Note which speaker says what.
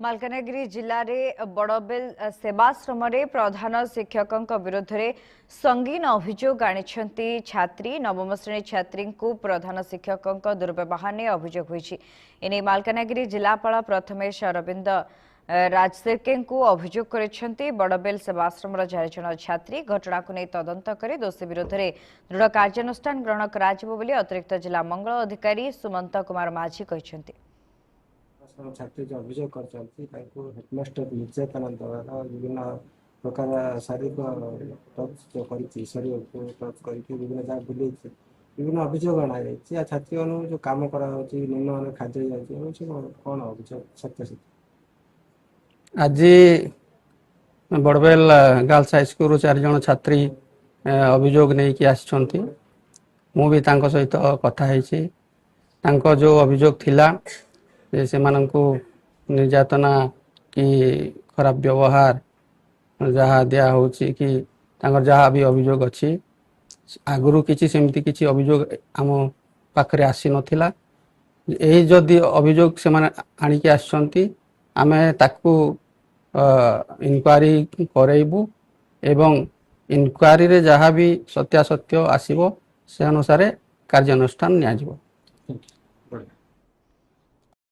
Speaker 1: मालकानगिरी जिले में बड़बेल सेवाश्रम प्रधान शिक्षकों विरोध में संगीन अभियोग आनी छात्री नवम श्रेणी छात्री को प्रधान शिक्षकों दुर्व्यवहार ने अभियोग होने मालकानगिरी जिलापाल प्रथमेश अरविंद राजसेके को अभियोग कर बड़बेल सेवाश्रम 4 जन छात्री घटना को नहीं तदंत कर दोषी विरोध में दृढ़ कार्यानुष्ठान ग्रहण कर अतिरिक्त जिला मंगल अधिकारी सुमंत कुमार माझी कहते।
Speaker 2: छात्री जो अभियोग कर हेडमास्टर निर्यातना द्वारा विभिन्न प्रकार शारीरिक टच जो कर विभिन्न जगह बुले विभिन्न अभियोग अणा छात्री जो कम कर निम्न खाद्य कौन अभियोग सत्य
Speaker 3: आज बड़बेल गर्ल्स हाईस्कूल 4 जन छात्री अभियोग नहीं कि आसी मु भी सहित कथा जो अभियोग थिला से मानक निर्यातना कि खराब व्यवहार जहाँ दिया हो कि जहाँ भी अभियोग अच्छी आगु किसी सेमती किसी अभियोग आम पाखरे आसी नथिला यही जदि अभियोग से आणिकी आसछंती आमे ताकू इनक्वारी करेबू एवं इनक्वारी रे जहाँ भी सत्यासत्य आसीबो से अनुसार कार्यानुष्ठान नियाजिबो।